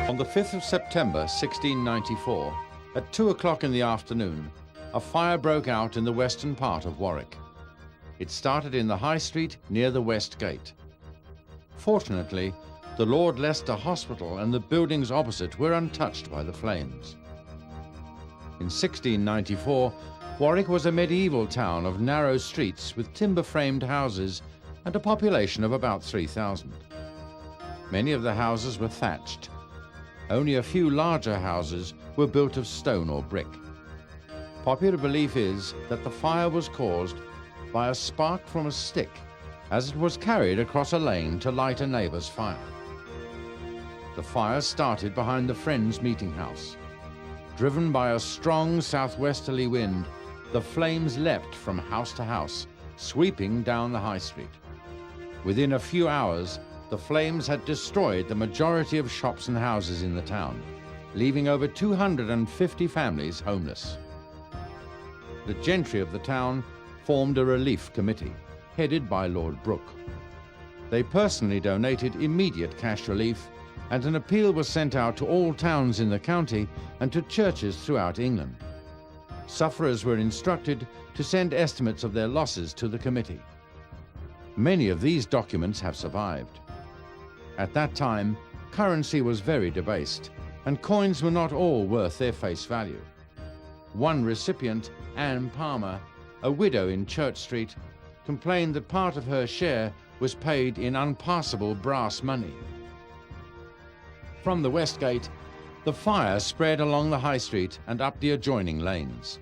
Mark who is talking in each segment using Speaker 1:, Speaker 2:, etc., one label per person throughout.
Speaker 1: On the 5th of September 1694, at 2 o'clock in the afternoon, a fire broke out in the western part of Warwick. It started in the High Street near the West Gate. Fortunately, the Lord Leicester Hospital and the buildings opposite were untouched by the flames. In 1694, Warwick was a medieval town of narrow streets with timber-framed houses and a population of about 3,000. Many of the houses were thatched. Only a few larger houses were built of stone or brick. Popular belief is that the fire was caused by a spark from a stick as it was carried across a lane to light a neighbor's fire. The fire started behind the Friends Meeting House. Driven by a strong southwesterly wind, the flames leapt from house to house, sweeping down the High Street. Within a few hours, the flames had destroyed the majority of shops and houses in the town, leaving over 250 families homeless. The gentry of the town formed a relief committee, headed by Lord Brooke. They personally donated immediate cash relief, and an appeal was sent out to all towns in the county and to churches throughout England. Sufferers were instructed to send estimates of their losses to the committee. Many of these documents have survived. At that time, currency was very debased, and coins were not all worth their face value. One recipient, Anne Palmer, a widow in Church Street, complained that part of her share was paid in unpassable brass money. From the West Gate, the fire spread along the High Street and up the adjoining lanes.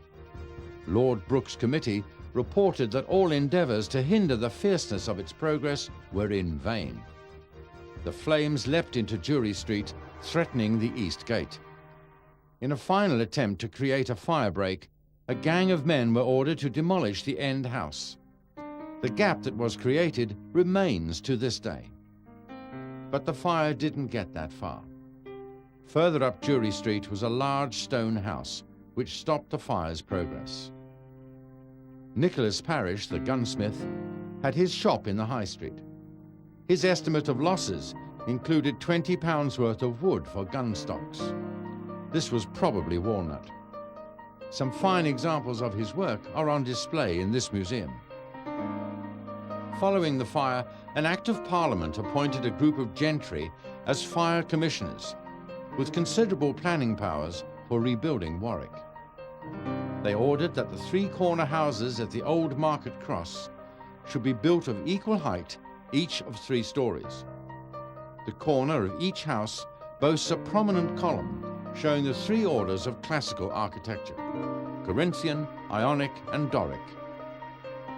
Speaker 1: Lord Brooke's committee reported that all endeavours to hinder the fierceness of its progress were in vain. The flames leapt into Jury Street, threatening the East Gate. In a final attempt to create a firebreak, a gang of men were ordered to demolish the end house. The gap that was created remains to this day. But the fire didn't get that far. Further up Jury Street was a large stone house, which stopped the fire's progress. Nicholas Parrish, the gunsmith, had his shop in the High Street. His estimate of losses included £20 worth of wood for gun stocks. This was probably walnut. Some fine examples of his work are on display in this museum. Following the fire, an Act of Parliament appointed a group of gentry as fire commissioners, with considerable planning powers for rebuilding Warwick. They ordered that the three corner houses at the Old Market Cross should be built of equal height, each of 3 stories. The corner of each house boasts a prominent column showing the 3 orders of classical architecture: Corinthian, Ionic, and Doric.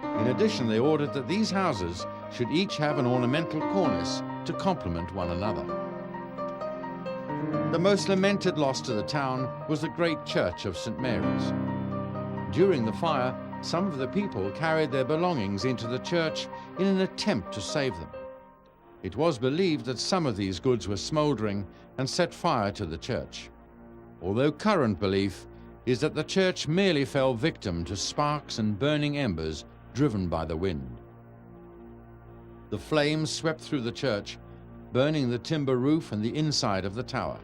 Speaker 1: In addition, they ordered that these houses should each have an ornamental cornice to complement one another. The most lamented loss to the town was the great church of St. Mary's. During the fire, some of the people carried their belongings into the church in an attempt to save them. It was believed that some of these goods were smouldering and set fire to the church, although current belief is that the church merely fell victim to sparks and burning embers driven by the wind. The flames swept through the church, burning the timber roof and the inside of the tower.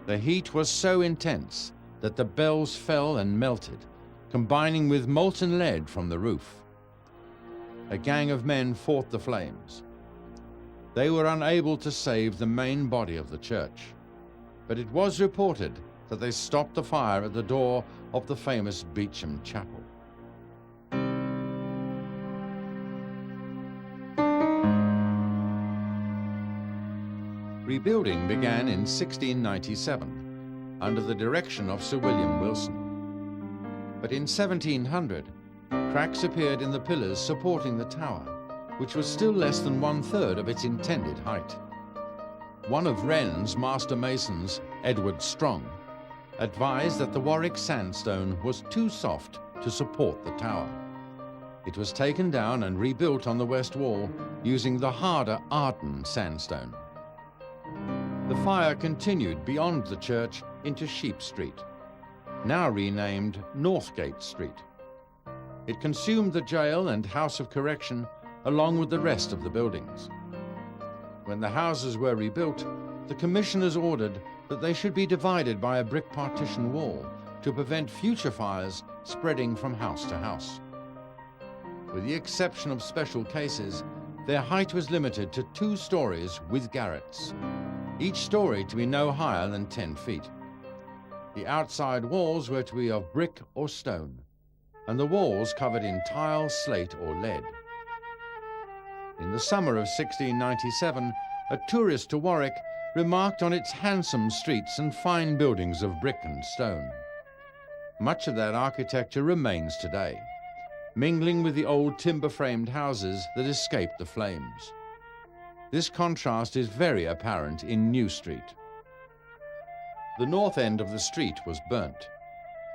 Speaker 1: The heat was so intense that the bells fell and melted, combining with molten lead from the roof. A gang of men fought the flames. They were unable to save the main body of the church, but it was reported that they stopped the fire at the door of the famous Beauchamp Chapel. Rebuilding began in 1697 under the direction of Sir William Wilson. But in 1700, cracks appeared in the pillars supporting the tower, which was still less than 1/3 of its intended height. One of Wren's master masons, Edward Strong, advised that the Warwick sandstone was too soft to support the tower. It was taken down and rebuilt on the west wall using the harder Arden sandstone. The fire continued beyond the church into Sheep Street, now renamed Northgate Street. It consumed the jail and House of Correction along with the rest of the buildings. When the houses were rebuilt, the commissioners ordered that they should be divided by a brick partition wall to prevent future fires spreading from house to house. With the exception of special cases, their height was limited to 2 stories with garrets, each story to be no higher than 10 feet. The outside walls were to be of brick or stone, and the walls covered in tile, slate or lead. In the summer of 1697, a tourist to Warwick remarked on its handsome streets and fine buildings of brick and stone. Much of that architecture remains today, mingling with the old timber-framed houses that escaped the flames. This contrast is very apparent in New Street. The north end of the street was burnt.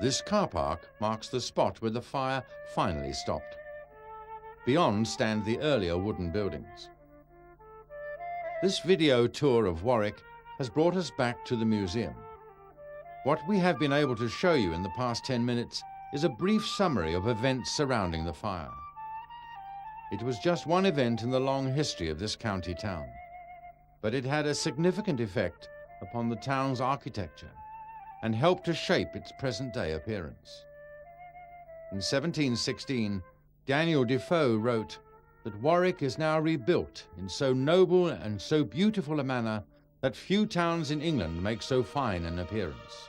Speaker 1: This car park marks the spot where the fire finally stopped. Beyond stand the earlier wooden buildings. This video tour of Warwick has brought us back to the museum. What we have been able to show you in the past 10 minutes is a brief summary of events surrounding the fire. It was just one event in the long history of this county town, but it had a significant effect upon the town's architecture and helped to shape its present-day appearance. In 1716, Daniel Defoe wrote that Warwick is now rebuilt in so noble and so beautiful a manner that few towns in England make so fine an appearance.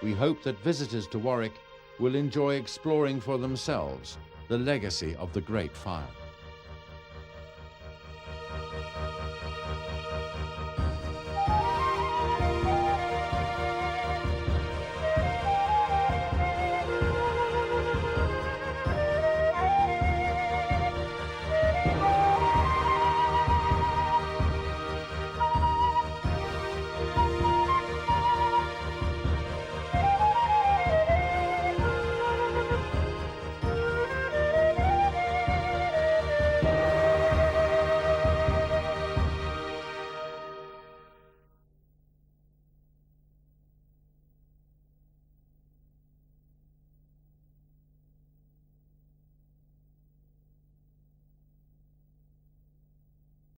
Speaker 1: We hope that visitors to Warwick will enjoy exploring for themselves the legacy of the Great Fire.